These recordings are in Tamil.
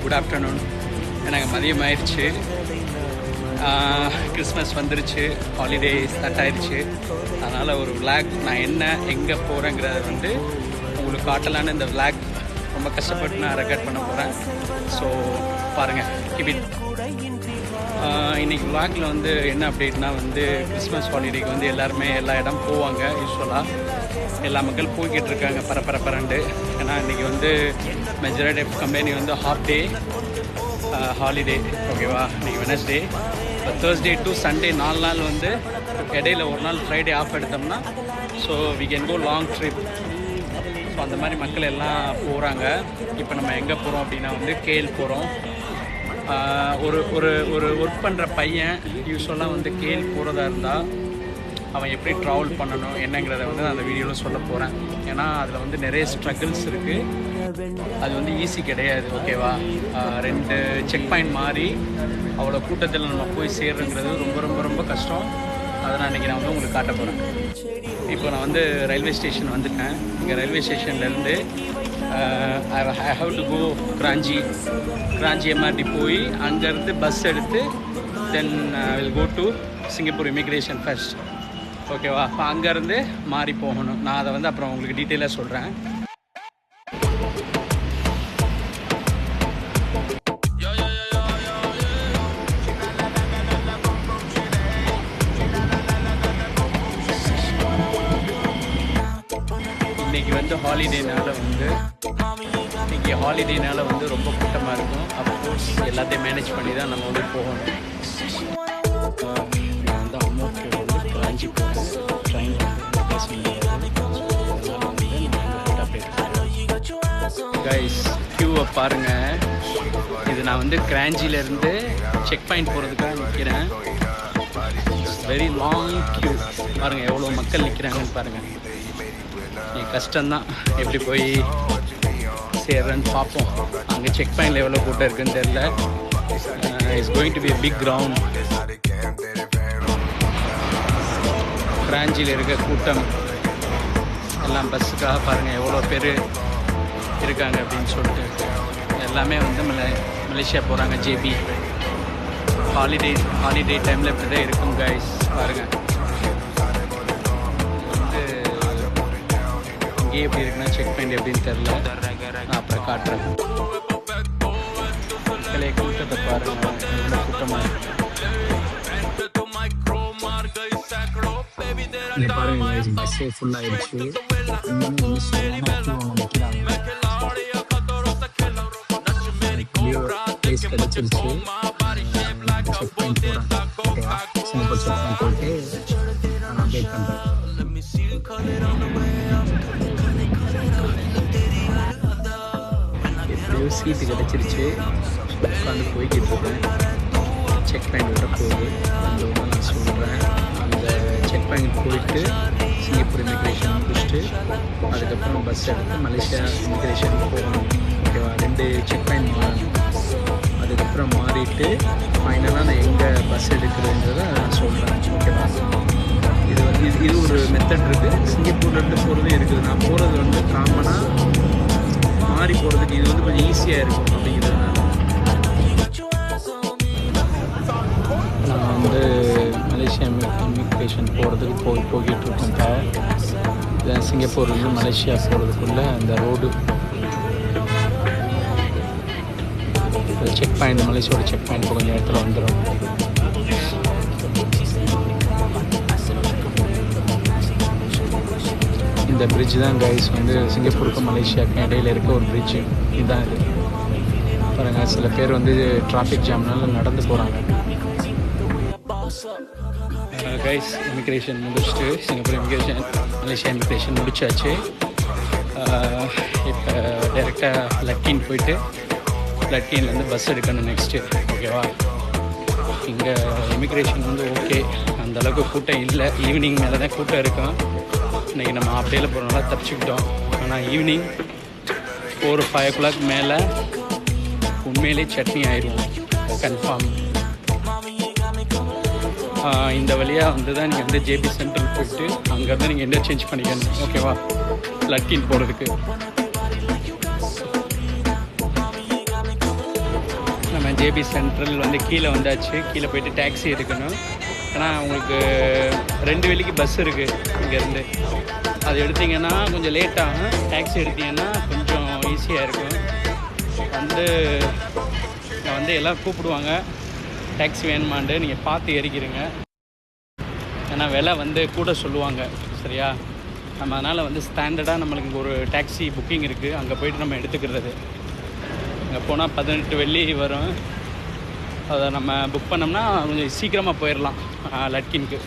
Good afternoon. எனக்கு மதியம் ஆயிடுச்சு. கிறிஸ்மஸ் வந்துருச்சு, ஹாலிடே ஸ்டார்ட் ஆயிடுச்சு. அதனால் ஒரு விளாக் நான் என்ன எங்கே போகிறேங்கிறத வந்து உங்களுக்கு காட்டலான்னு இந்த விளாக் ரொம்ப கஷ்டப்பட்டு நான் ரெக்கார்ட் பண்ண போகிறேன். ஸோ பாருங்கள், கிபிட். இன்றைக்கி விளாகில் வந்து என்ன அப்டேட்னா வந்து கிறிஸ்மஸ் ஹாலிடேக்கு வந்து எல்லாருமே எல்லா இடம் போவாங்க. யூஸ்வலாக எல்லா மக்கள் போய்கிட்டு இருக்காங்க பரபரண்டு. ஏன்னா இன்றைக்கி வந்து மெஜாரிட்டி ஆஃப் கம்பெனி வந்து ஹாஃப் டே ஹாலிடே. ஓகேவா, இன்றைக்கி வெனஸ்டே, தேர்ஸ்டே டு சண்டே 4 நாள் வந்து இடையில ஒரு நாள் ஃப்ரைடே ஆஃப் எடுத்தோம்னா so we can go long trip. So அந்த மாதிரி மக்கள் எல்லாம் போகிறாங்க. இப்போ நம்ம எங்கே போகிறோம் அப்படின்னா வந்து கேல் போகிறோம். ஒரு ஒரு ஒரு ஒர்க் பண்ணுற பையன் யூஸ்வலாக வந்து கேல் போகிறதா இருந்தால் அவன் எப்படி ட்ராவல் பண்ணணும் என்னங்கிறத வந்து நான் அந்த வீடியோவில் சொல்ல போகிறேன். ஏன்னா அதில் வந்து நிறைய ஸ்ட்ரகிள்ஸ் இருக்குது. அது வந்து ஈஸி கிடையாது. ஓகேவா, 2 செக் பாயிண்ட் மாறி அவ்வளோ கூட்டத்தில் நம்ம போய் சேர்றங்கிறது ரொம்ப ரொம்ப ரொம்ப கஷ்டம். அதை நான் இன்றைக்கி நான் வந்து உங்களுக்கு காட்ட போகிறேன். இப்போ நான் வந்து ரயில்வே ஸ்டேஷன் வந்துட்டேன். இங்கே ரயில்வே ஸ்டேஷன்லேருந்து I have to go Kranji MRT போய் அங்கேருந்து பஸ் எடுத்து then will go to Singapore immigration first. ஓகேவா, அப்போ அங்கேருந்து மாறி போகணும். நான் அதை வந்து அப்புறம் உங்களுக்கு டீட்டெயிலாக சொல்கிறேன். இன்றைக்கி வந்து ஹாலிடேனால வந்து ரொம்ப கூட்டமாக இருக்கும். அப்கோர்ஸ் எல்லாத்தையும் மேனேஜ் பண்ணி தான் நம்ம வந்து போகணும். நான் வந்து அம்மாவுக்கு வந்து கிராஞ்சி போகிறேன். ட்ரெயின் கைஸ், க்யூவை பாருங்கள். இது நான் வந்து கிராஞ்சிலேருந்து செக் பாயிண்ட் போகிறதுக்காக நிற்கிறேன். Very long Q. பாருங்கள் எவ்வளோ மக்கள் நிற்கிறாங்கன்னு பாருங்கள். கஷ்டம்தான், எப்படி போய் சேர்றேன்னு பார்ப்போம். அங்கே செக் பாயிண்டில் எவ்வளோ கூட்டம் இருக்குன்னு தெரில. It's going to be a big ground. கிராஞ்சியில் இருக்க கூட்டம் எல்லாம் பஸ்ஸுக்காக பாருங்கள் எவ்வளோ பேர் இருக்காங்க அப்படின்னு சொல்லிட்டு. எல்லாமே வந்து மலேசியா போகிறாங்க. ஜேபி ஹாலிடே டைமில் இப்படி தான் இருக்கும் கைஸ். பாருங்கள் இங்கே எப்படி இருக்குன்னா செக் பாயிண்ட் எப்படின்னு தெரில. நான் அப்புறம் காட்டுறேன். மக்களே கூட்டத்தை பாருங்கள், எவ்வளோ கூட்டமாக இருக்கு. இங்கே பாருங்கள், பஸ்ஸே ஃபுல்லாகிடுச்சு. பிளேஸ் கிடச்சிருச்சு. செக் பாயிண்ட் போகிறேன். ஓகேவா, சிங்கப்பூர் செக் பாயிண்ட் போயிட்டு நான் அப்டேட் பண்ணுறேன். எப்படியோ சீட்டு கிடச்சிருச்சு. உட்காந்து போய்கிட்டு இருக்கேன். செக் பாயிண்ட் விட போகுது. அந்த ஒன்று நான் சொல்கிறேன். அந்த செக் பாயிண்ட் போயிட்டு சிங்கப்பூர் இமிக்ரேஷன் முடிச்சுட்டு அதுக்கப்புறம் பஸ் எடுத்து மலேசியா இமிக்ரேஷன் போகணும். ஓகேவா, 2 செக் பாயிண்ட் மாறணும். அதுக்கப்புறம் மாறிட்டு ஃபைனலாக நான் எங்கே பஸ் எடுக்கிறேங்கிறத நான் சொல்கிறேன். ஓகேவா, இது ஒரு மெத்தட் இருக்குது. சிங்கப்பூர்லேருந்து போகிறதே இருக்குது. நான் போகிறது வந்து காமனாக மாறி போகிறதுக்கு இது வந்து கொஞ்சம் ஈஸியாக இருக்கும் அப்படிங்கிறதுனால நான் வந்து மலேசியா இமிக்ரேஷன் போகிறதுக்கு போய்கிட்டு இருக்கேன். சிங்கப்பூர்லேருந்து மலேசியா போகிறதுக்குள்ளே அந்த ரோடு செக் பாயிண்ட், மலேசியாவோட செக் பாயிண்ட் கொஞ்சம் இடத்துல வந்துடும். இந்த பிரிட்ஜ் தான் கைஸ் வந்து சிங்கப்பூருக்கும் மலேசியாவுக்கும் இடையில இருக்க ஒரு பிரிட்ஜு. இதுதான் இது பாருங்கள். சில பேர் வந்து டிராஃபிக் ஜாம்னால நடந்து போகிறாங்க. கைஸ், இமிக்ரேஷன் முடிச்சுட்டு சிங்கப்பூர் இமிக்ரேஷன் மலேசியா இமிக்ரேஷன் முடிச்சாச்சு. இப்போ டைரெக்டாக லக்கின் போயிட்டு லக்கின்லேருந்து பஸ் எடுக்கணும் நெக்ஸ்ட்டு. ஓகேவா, இங்கே இமிக்ரேஷன் வந்து ஓகே, அந்தளவுக்கு கூட்டம் இல்லை. ஈவினிங் மேலே தான் கூட்டம் இருக்கும். இன்றைக்கி நம்ம அப்படியே போகிறனால தப்பிச்சுக்கிட்டோம். ஆனால் ஈவினிங் 4-5 o'clock மேலே உண்மையிலே சட்னி ஆயிடும் கன்ஃபார்ம். இந்த வழியாக வந்து தான் நீங்கள் வந்து ஜேபி சென்ட்ரல் போயிட்டு அங்கேருந்து நீங்கள் இன்டர்சேஞ்ச் பண்ணிக்கணும். ஓகேவா, லக்கின் போகிறதுக்கு ஜேபி சென்ட்ரல் வந்து கீழே வந்தாச்சு. கீழே போயிட்டு டாக்ஸி எடுக்கணும். ஏன்னா உங்களுக்கு 2 வேளைக்கு பஸ் இருக்குது இங்கேருந்து. அது எடுத்திங்கன்னா கொஞ்சம் லேட் ஆகும். டாக்ஸி எடுத்திங்கன்னா கொஞ்சம் ஈஸியாக இருக்கும். வந்து எல்லாம் கூப்பிடுவாங்க டாக்ஸி வேணுமாண்டு, நீங்கள் பார்த்து ஏறிக்கிறீங்க. ஏன்னா விலை வந்து கூட சொல்லுவாங்க, சரியா? நம்ம அதனால் வந்து ஸ்டாண்டர்டாக நம்மளுக்கு இங்கே ஒரு டாக்ஸி புக்கிங் இருக்குது, அங்கே போய்ட்டு நம்ம எடுத்துக்கிறது. அங்கே போனால் 18 வெள்ளி வரும். அதை நம்ம புக் பண்ணோம்னா கொஞ்சம் சீக்கிரமாக போயிடலாம் லட்கின்க்கு.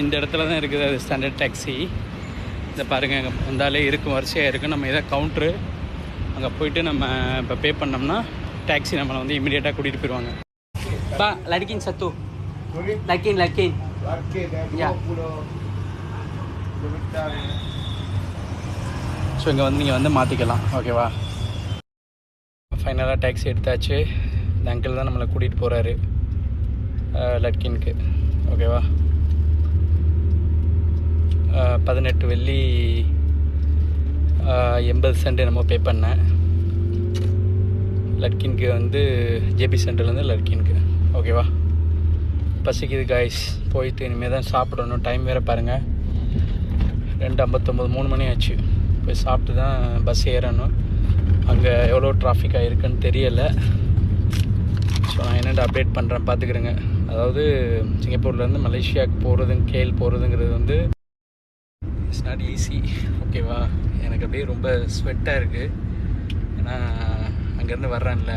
இந்த இடத்துல தான் இருக்குது அது ஸ்டாண்டர்ட் டாக்ஸி. இதை பாருங்கள், அங்கே வந்தாலே இருக்கும், வரிசையாக இருக்கும். நம்ம எதாவது கவுண்ட்ரு அங்கே போயிட்டு நம்ம இப்போ பே பண்ணோம்னா டாக்ஸி நம்மளை வந்து இமீடியட்டாக கூட்டிகிட்டு போயிடுவாங்க. பா லட்கின் சத்து லட்கின் ஸோ இங்கே வந்து நீங்கள் வந்து மாற்றிக்கலாம், ஓகேவா? ஃபைனலாக டாக்ஸி எடுத்தாச்சு. இந்த அங்கிள் தான் நம்மளை கூட்டிகிட்டு போகிறாரு லட்கின்க்கு, ஓகேவா? 18 வெள்ளி 80 சென்ட் நம்ம பே பண்ணேன் லட்கின்க்கு வந்து ஜேபி சென்டர்லேருந்து லட்கின்க்கு, ஓகேவா? பசிக்குது காய்ஸ், போயிட்டு இனிமேல் தான் சாப்பிடணும். டைம் வேறு பாருங்கள், 2:59, 3 மணி ஆச்சு. போய் சாப்பிட்டு தான் பஸ் ஏறணும். அங்கே எவ்வளோ டிராஃபிக்காக இருக்குன்னு தெரியலை. ஸோ நான் என்னென்ன அப்டேட் பண்ணுறேன் பார்த்துக்கிறேங்க. அதாவது சிங்கப்பூர்லேருந்து மலேசியாவுக்கு போகிறதுங்க போகிறதுங்கிறது வந்து இட்ஸ் நாட் ஈஸி, ஓகேவா? எனக்கு அப்படியே ரொம்ப ஸ்வெட்டாக இருக்குது. ஏன்னா அங்கேருந்து வர்றேன்ல,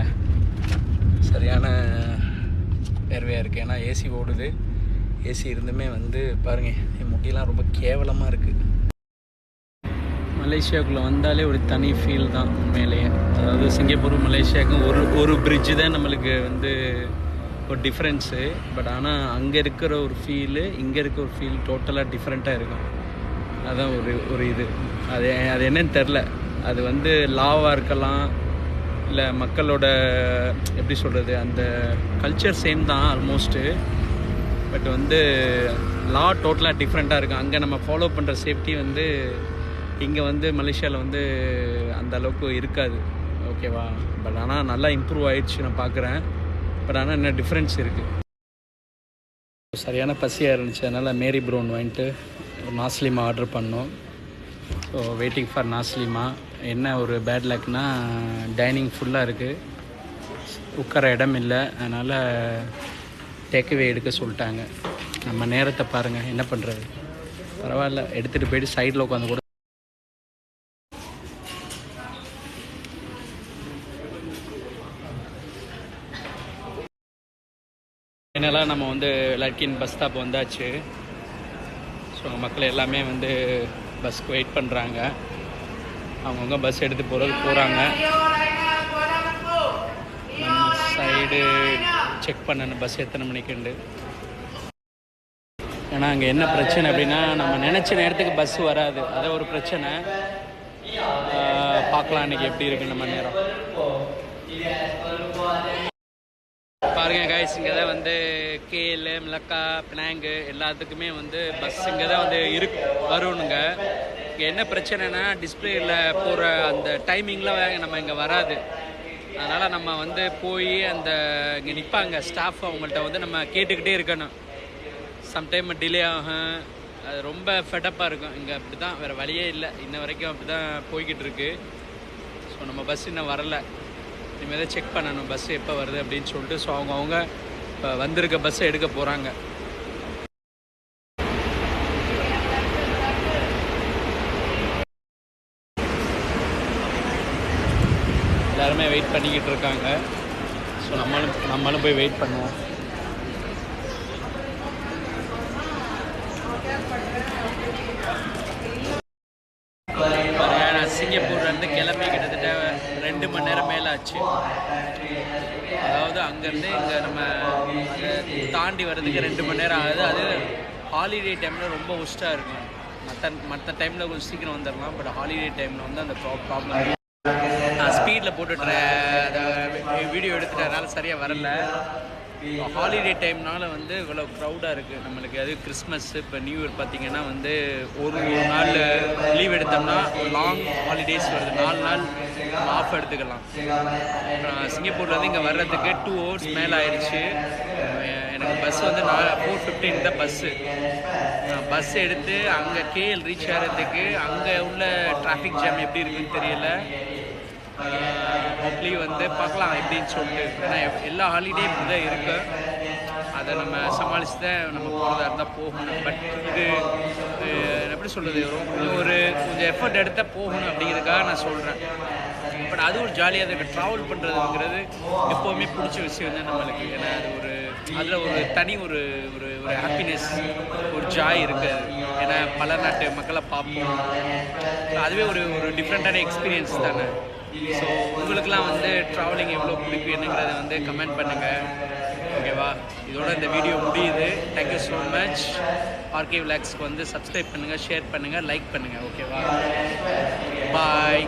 சரியான வேர்வையாக இருக்குது. ஏன்னா ஏசி ஓடுது. ஏசி இருந்துமே வந்து பாருங்கள், என் முடியெல்லாம் ரொம்ப கேவலமாக இருக்குது. மலேசியாவுக்குள்ளே வந்தாலே ஒரு தனி ஃபீல் தான் உண்மையிலேயே. அதாவது சிங்கப்பூர் மலேசியாவுக்கும் ஒரு பிரிட்ஜு தான் நம்மளுக்கு வந்து ஒரு டிஃப்ரென்ஸு. பட் ஆனால் அங்கே இருக்கிற ஒரு ஃபீலு, இங்கே இருக்கிற ஒரு ஃபீல் டோட்டலாக டிஃப்ரெண்ட்டாக இருக்கும். அதுதான் ஒரு இது. அது என்னன்னு தெரில. அது வந்து லாவாக இருக்கலாம், இல்லை மக்களோட எப்படி சொல்கிறது, அந்த கல்ச்சர் சேம் தான் ஆல்மோஸ்ட்டு. பட் வந்து லா டோட்டலாக டிஃப்ரெண்ட்டாக இருக்கும். அங்கே நம்ம ஃபாலோ பண்ணுற சேஃப்டி வந்து இங்கே வந்து மலேசியாவில் வந்து அந்த அளவுக்கு இருக்காது, ஓகேவா? பட் ஆனால் நல்லா இம்ப்ரூவ் ஆகிடுச்சு நான் பார்க்குறேன். பட் ஆனால் என்ன டிஃப்ரென்ஸ் இருக்குது. சரியான பசியாக இருந்துச்சு, அதனால் மேரி ப்ரௌன் வாங்கிட்டு ஒரு நாஸ்லிமா ஆர்டர் பண்ணோம். ஸோ வெயிட்டிங் ஃபார் நாஸ்லிமா. என்ன ஒரு பேட் லக்னா டைனிங் ஃபுல்லாக இருக்குது, உட்கார இடம் இல்லை. அதனால் டேக்அவே எடுக்க சொல்லிட்டாங்க. நம்ம நேரத்தை பாருங்கள், என்ன பண்ணுறது? பரவாயில்ல, எடுத்துகிட்டு போயிட்டு சைடில் உட்காந்து கூட. ஃபைனலாக நம்ம வந்து லட்கின் பஸ் ஸ்டாப் வந்தாச்சு. ஸோ மக்கள் எல்லாமே வந்து பஸ்க்கு வெயிட் பண்ணுறாங்க. அவங்கவுங்க பஸ் எடுத்து போகிறாங்க. நம்ம சைடு செக் பண்ணணும் பஸ் எத்தனை மணிக்குண்டு. ஏன்னா அங்கே என்ன பிரச்சனை அப்படின்னா, நம்ம நினச்ச நேரத்துக்கு பஸ் வராது, அதான் ஒரு பிரச்சனை. பார்க்கலாம் இன்றைக்கி எப்படி இருக்குது நம்ம நேரம். பாருங்கள் கைஸ், இங்கே தான் வந்து கேஎல், மிளக்கா, பினாங்கு எல்லாத்துக்குமே வந்து பஸ் இங்கே தான் வந்து வரணுங்க. இங்கே என்ன பிரச்சனைனா, டிஸ்பிளேயில் போகிற அந்த டைமிங்கில் நம்ம இங்கே வராது. அதனால் நம்ம வந்து போய் அந்த இங்கே நிற்பாங்க ஸ்டாஃப், அவங்கள்ட்ட வந்து நம்ம கேட்டுக்கிட்டே இருக்கணும். சம்டைம் டிலே ஆகும், அது ரொம்ப ஃபெட்டப்பாக இருக்கும். இங்கே அப்படி தான், வேறு வழியே இல்லை. இன்ன வரைக்கும் அப்படி தான் போய்கிட்டு இருக்கு. ஸோ நம்ம பஸ் இன்னும் வரலை, இனிமேல் தான் செக் பண்ணணும் பஸ் எப்போ வருது அப்படின்னு சொல்லிட்டு. ஸோ அவங்க இப்போ வந்திருக்க பஸ்ஸை எடுக்க போகிறாங்க. எல்லாருமே வெயிட் பண்ணிக்கிட்டு இருக்காங்க. ஸோ நம்மளும் போய் வெயிட் பண்ணுவோம். நான் சிங்கப்பூர்லேருந்து கிளம்பி கிட்டத்தட்ட 2 மணி நேரம் மேலே ஆச்சு. அதாவது அங்கேருந்து இங்கே நம்ம தாண்டி வர்றதுக்கு 2 மணி நேரம் ஆகுது. அது ஹாலிடே டைமில் ரொம்ப ஒஸ்ட்டாக இருக்கும். மற்ற டைமில் கொஞ்சம் சீக்கிரம் வந்துடலாம். பட் ஹாலிடே டைமில் வந்து அந்த ப்ராப்ளம். நான் ஸ்பீடில் போட்டுட்றேன், அதை வீடியோ எடுத்துட்டதுனால சரியாக வரல. ஹாலிடே டைம்னால வந்து இவ்வளோ க்ரௌடாக இருக்குது நம்மளுக்கு. அது கிறிஸ்மஸ் இப்போ நியூ இயர் பார்த்திங்கன்னா வந்து ஒரு நாள் லீவ் எடுத்தோம்னா லாங் ஹாலிடேஸ் வருது, 4 நாள் ஆஃப் எடுத்துக்கலாம். சிங்கப்பூர்லேருந்து இங்கே வர்றதுக்கு 2 hours மேலே ஆயிடுச்சு. எனக்கு பஸ் வந்து 4:15 தான் பஸ் எடுத்து அங்கே கேஎல் ரீச் ஆகிறதுக்கு அங்கே உள்ள டிராஃபிக் ஜாம் எப்படி இருக்குன்னு தெரியல. ஹோப்லி வந்து பார்க்கலாம் எப்படின்னு சொல்லிட்டு. ஏன்னா எல்லா ஹாலிடே இப்படி தான் இருக்கு, அதை நம்ம சமாளித்து தான் நம்ம போகிறதா இருந்தால் போகணும். பட் இது எப்படி சொல்கிறது, கொஞ்சம் எஃபர்ட் எடுத்தால் போகணும் அப்படிங்கிறதுக்காக நான் சொல்கிறேன். பட் அது ஒரு ஜாலியாக இருக்குது. ட்ராவல் பண்ணுறதுங்கிறது எப்போவுமே பிடிச்ச விஷயம் தான் நம்மளுக்கு. ஏன்னா அது அதில் ஒரு தனி ஒரு ஒரு ஒரு ஹாப்பினஸ், ஒரு ஜாய் இருக்குது. ஏன்னா பல நாட்டு மக்களை பார்ப்போம், அதுவே ஒரு டிஃப்ரெண்ட்டான எக்ஸ்பீரியன்ஸ் தானே. ஸோ உங்களுக்கெல்லாம் வந்து ட்ராவலிங் எவ்வளோ பிடிக்கும் என்னங்கிறத வந்து கமெண்ட் பண்ணுங்கள், ஓகேவா? இதோட இந்த வீடியோ முடியுது. Thank you so much. ஆர்கே விலாக்ஸ்க்கு வந்து சப்ஸ்கிரைப் பண்ணுங்கள், ஷேர் பண்ணுங்கள், லைக் பண்ணுங்கள், ஓகேவா? பாய்.